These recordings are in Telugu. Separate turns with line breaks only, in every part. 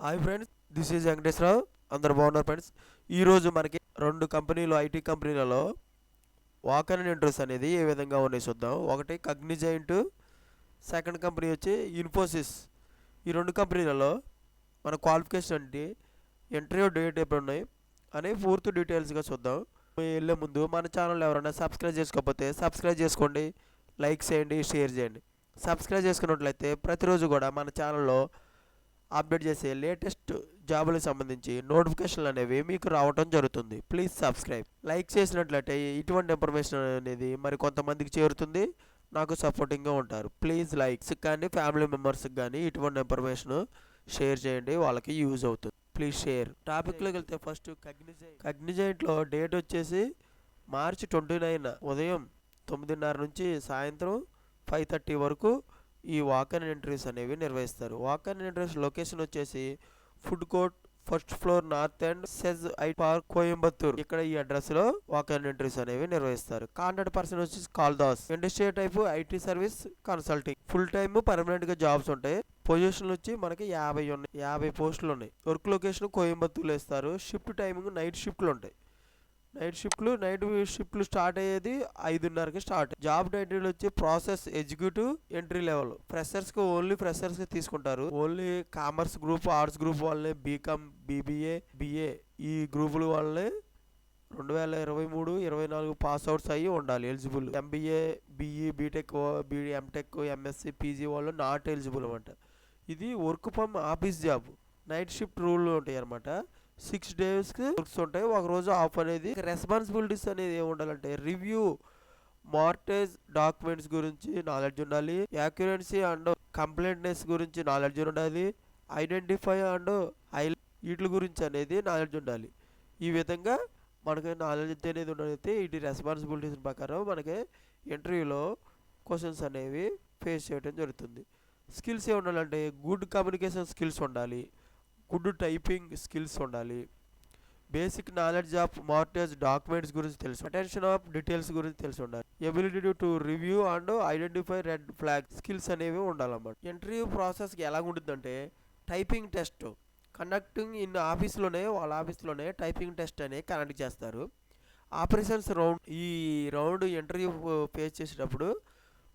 Hi friends, this is Venkateswararao. అందరు బాగున్నారు ఫ్రెండ్స్. ఈరోజు మనకి రెండు కంపెనీలు, ఐటీ కంపెనీలలో వాకర్ అండ్ ఇంటర్వ్యూస్ అనేది ఏ విధంగా ఉన్నాయి చూద్దాం. ఒకటి కగ్నిజైంట్, సెకండ్ కంపెనీ వచ్చి ఇన్ఫోసిస్. ఈ రెండు కంపెనీలలో మన క్వాలిఫికేషన్ అంటే ఇంటర్వ్యూ డేట్ ఎప్పుడు ఉన్నాయి అని పూర్తి డీటెయిల్స్గా చూద్దాం. వెళ్ళే ముందు మన ఛానల్ ఎవరైనా సబ్స్క్రైబ్ చేసుకోకపోతే సబ్స్క్రైబ్ చేసుకోండి, లైక్ చేయండి, షేర్ చేయండి. సబ్స్క్రైబ్ చేసుకున్నట్లయితే ప్రతిరోజు కూడా మన ఛానల్లో అప్డేట్ చేసే లేటెస్ట్ జాబులకు సంబంధించి నోటిఫికేషన్లు అనేవి మీకు రావటం జరుగుతుంది. Please subscribe. లైక్ చేసినట్లయితే ఇటువంటి ఇన్ఫర్మేషన్ అనేది మరి కొంతమందికి చేరుతుంది, నాకు సపోర్టింగ్గా ఉంటారు. ప్లీజ్ లైక్స్ కానీ ఫ్యామిలీ మెంబర్స్కి కానీ ఇటువంటి ఇన్ఫర్మేషన్ షేర్ చేయండి, వాళ్ళకి యూజ్ అవుతుంది. Please share. టాపిక్లోకి వెళ్తే ఫస్ట్ కగ్నిజైంట్లో డేట్ వచ్చేసి మార్చి 29 ఉదయం 9:30 నుంచి సాయంత్రం 5:30 వరకు ఈ వాకర్ ఇంటర్వ్యూస్ అనేవి నిర్వహిస్తారు. వాకర్ ఇంటర్వ్యూస్ లొకేషన్ వచ్చేసి food court, first floor, north and SEZ I park, Coimbatore. ఇక్కడ ఈ అడ్రస్ లో వాకర్ ఇంటర్వ్యూస్ అనేవి నిర్వహిస్తారు. కాంటాక్ట్ పర్సన్ వచ్చేసి కాల్దాస్. Industry type IT service consulting. Full time permanent గా జాబ్స్ ఉంటాయి. పొజిషన్లు వచ్చి మనకి 50 పోస్టులు ఉన్నాయి. వర్క్ లొకేషన్ కోయంబత్తూర్లో ఇస్తారు. షిఫ్ట్ టైమింగ్ నైట్ షిఫ్ట్లు ఉంటాయి. నైట్ షిఫ్ట్లు స్టార్ట్ అయ్యేది 5:30కి స్టార్ట్. జాబ్ టైటిల్ వచ్చి process executive, entry level. Only freshers కి తీసుకుంటారు. Only commerce group, arts group వాళ్ళని, బీకామ్, బీబీఏ, బిఏ ఈ గ్రూపుల వాళ్ళని 2023-24 పాస్ అవుట్స్ అయ్యి ఉండాలి eligible. MBA, BE, BTech, MTech, MSc, PG వాళ్ళు నాట్ ఎలిజిబుల్ అనమాట. ఇది work from office job. Night shift rule ఉంటాయి అనమాట. 6 days వర్క్స్ ఉంటాయి, ఒక రోజు ఆఫ్ అనేది. రెస్పాన్సిబిలిటీస్ అనేది ఏమి ఉండాలంటే రివ్యూ మార్టేజ్ డాక్యుమెంట్స్ గురించి నాలెడ్జ్ ఉండాలి. యాక్యురెన్సీ అండ్ కంప్లైంట్నెస్ గురించి నాలెడ్జ్ ఉండాలి. ఐడెంటిఫై అండ్ వీటి గురించి అనేది నాలెడ్జ్ ఉండాలి. ఈ విధంగా మనకి నాలెడ్జ్ అనేది ఉండైతే వీటి రెస్పాన్సిబిలిటీస్ ప్రకారం మనకి ఇంటర్వ్యూలో క్వశ్చన్స్ అనేవి ఫేస్ చేయడం జరుగుతుంది. స్కిల్స్ ఏమి ఉండాలంటే గుడ్ కమ్యూనికేషన్ స్కిల్స్ ఉండాలి, గుడ్ టైపింగ్ స్కిల్స్ ఉండాలి, basic knowledge of mortgage documents గురించి తెలుసు, అటెన్షన్ ఆఫ్ డీటెయిల్స్ గురించి తెలిసి ఉండాలి, ability to review and identify red flag skills అనేవి ఉండాలన్నమాట. ఇంటర్వ్యూ ప్రాసెస్కి ఎలా ఉంటుందంటే టైపింగ్ టెస్ట్ కండక్టింగ్ ఇన్ వాళ్ళ ఆఫీస్లోనే టైపింగ్ టెస్ట్ అనేది కండక్ట్ చేస్తారు. ఆపరేషన్స్ రౌండ్, ఈ రౌండ్ ఇంటర్వ్యూ ఫేస్ చేసేటప్పుడు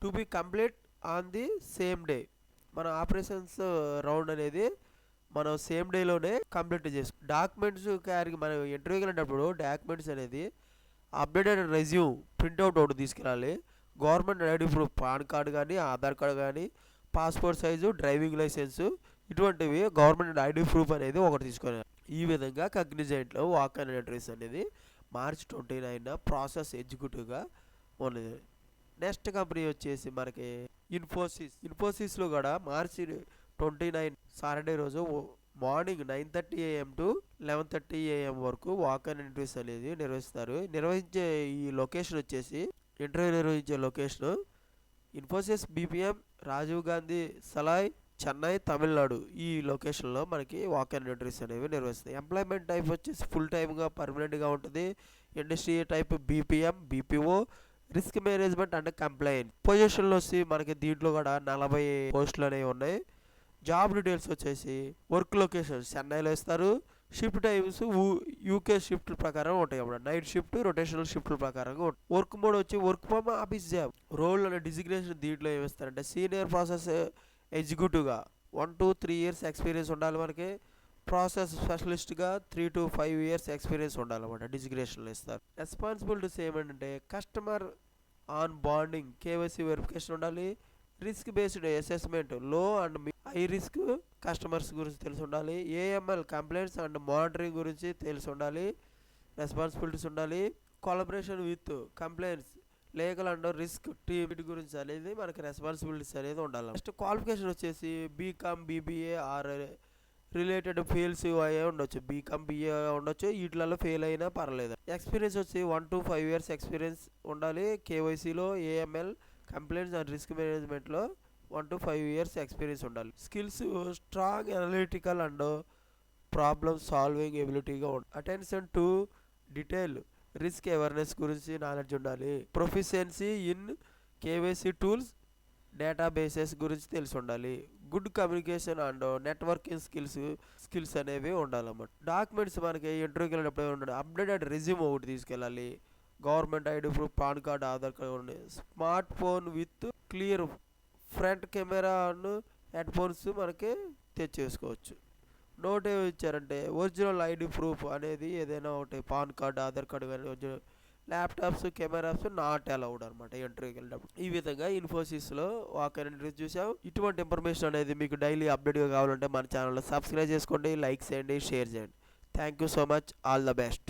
to be complete on the same day. మన ఆపరేషన్స్ రౌండ్ అనేది మనం సేమ్ డేలోనే కంప్లీట్ చేసుకో. డాక్యుమెంట్స్ క్యారీ, మనం ఇంటర్వ్యూకి వెళ్ళినప్పుడు డాక్యుమెంట్స్ అనేది అప్డేటెడ్ రెజ్యూమ్ ప్రింట్అవుట్ ఒకటి తీసుకెళ్ళాలి. Government ID proof, pan card కానీ, ఆధార్ కార్డు కానీ, పాస్పోర్ట్ సైజు, డ్రైవింగ్ లైసెన్సు, ఇటువంటివి గవర్నమెంట్ ఐడి ప్రూఫ్ అనేది ఒకటి తీసుకొని. ఈ విధంగా కగ్నిజైంట్లో వాకర్ ఇంటర్వ్యూస్ అనేది మార్చి 29 ప్రాసెస్ ఎగ్జిక్యూటివ్గా ఉన్నది. నెక్స్ట్ కంపెనీ వచ్చేసి మనకి ఇన్ఫోసిస్లో కూడా మార్చి 29 సాటర్డే రోజు మార్నింగ్ 9:30 AM టు 11:30 AM వరకు వాకర్ ఇంటర్వ్యూస్ అనేది నిర్వహిస్తారు. నిర్వహించే ఈ లొకేషన్ వచ్చేసి ఇంటర్వ్యూ నిర్వహించే లొకేషన్ ఇన్ఫోసిస్ బీపీఎం, రాజీవ్ గాంధీ సలాయ్, చెన్నై, తమిళనాడు. ఈ లొకేషన్లో మనకి వాకర్ ఇంటర్వ్యూస్ అనేవి నిర్వహిస్తాయి. ఎంప్లాయ్మెంట్ టైప్ వచ్చేసి ఫుల్ టైమ్గా పర్మనెంట్గా ఉంటుంది. Industry type BPM, BPO, risk management and complaint. పొజిషన్లో వచ్చి మనకి దీంట్లో కూడా 40 పోస్టులు అనేవి ఉన్నాయి. జాబ్ డీటెయిల్స్ వచ్చేసి వర్క్ లొకేషన్ చెన్నైలో ఇస్తారు. షిఫ్ట్ టైమ్స్ యూకే షిఫ్ట్ ప్రకారం ఉంటాయి అన్నమాట. నైట్ షిఫ్ట్, రొటేషనల్ షిఫ్ట్ ప్రకారంగా ఉంటాయి. వర్క్ మోడ్ వచ్చి work from office job. Role అనే డిజిగ్నేషన్ దీంట్లో ఏమిస్తారంటే సీనియర్ ప్రాసెస్ ఎగ్జిక్యూటివ్గా 1 to 3 years ఎక్స్పీరియన్స్ ఉండాలి మనకి. ప్రాసెస్ స్పెషలిస్ట్గా 3 to 5 years ఎక్స్పీరియన్స్ ఉండాలన్నమాట డిజిగ్నేషన్లో ఇస్తారు. రెస్పాన్సిబిలిటీస్ ఏమంటే customer onboarding, KYC verification ఉండాలి. Risk based assessment, low and high risk customers గురించి తెలిసి ఉండాలి. ఏఎంఎల్ కంప్లైంట్స్ అండ్ మానిటరింగ్ గురించి తెలిసి ఉండాలి. రెస్పాన్సిబిలిటీస్ ఉండాలి. Collaboration with complaints, legal and risk team, వీటి గురించి అనేది మనకి రెస్పాన్సిబిలిటీస్ అనేది ఉండాలి. నెక్స్ట్ క్వాలిఫికేషన్ వచ్చేసి BCom, BBA or related fields అయ్యే ఉండొచ్చు. బీకామ్, బీఏ ఉండొచ్చు, వీటిలలో ఫెయిల్ అయినా పర్లేదు. ఎక్స్పీరియన్స్ వచ్చి 1 to 5 years ఎక్స్పీరియన్స్ ఉండాలి. కేవైసీలో, ఏఎంఎల్ కంప్లైంట్స్ అండ్ రిస్క్ మేనేజ్మెంట్లో 1 to 5 years ఎక్స్పీరియన్స్ ఉండాలి. Skills strong analytical and problem solving ఎబిలిటీగా ఉండాలి. Attention to detail, risk awareness గురించి నాలెడ్జ్ ఉండాలి. Proficiency in KYC tools, databases గురించి తెలిసి ఉండాలి. Good communication and networking skills అనేవి ఉండాలన్నమాట. డాక్యుమెంట్స్ మనకి ఇంటర్వ్యూకి వెళ్ళినప్పుడు ఉండాలి. అప్డేటెడ్ రెజ్యూమ్ ఒకటి తీసుకెళ్ళాలి. Government ID proof, PAN card, Aadhaar card ఉన్నాయి. Smart phone with clear front కెమెరాను, హెడ్ ఫోన్స్ మనకి తెచ్చేసుకోవచ్చు. నోట్ ఏమి ఇచ్చారంటే ఒరిజినల్ ఐడి ప్రూఫ్ అనేది ఏదైనా ఒకటి పాన్ కార్డ్, ఆధార్ కార్డు కానీ original. Laptops, cameras not allowed అనమాట ఇంటర్వ్యూకి వెళ్ళినప్పుడు. ఈ విధంగా ఇన్ఫోసిస్లో వాక్ ఇన్ ఇంటర్వ్యూ చూసాం. ఇటువంటి ఇన్ఫర్మేషన్ అనేది మీకు డైలీ అప్డేట్గా కావాలంటే మన ఛానల్లో సబ్స్క్రైబ్ చేసుకోండి, లైక్ చేయండి, షేర్ చేయండి. Thank you so much. All the best.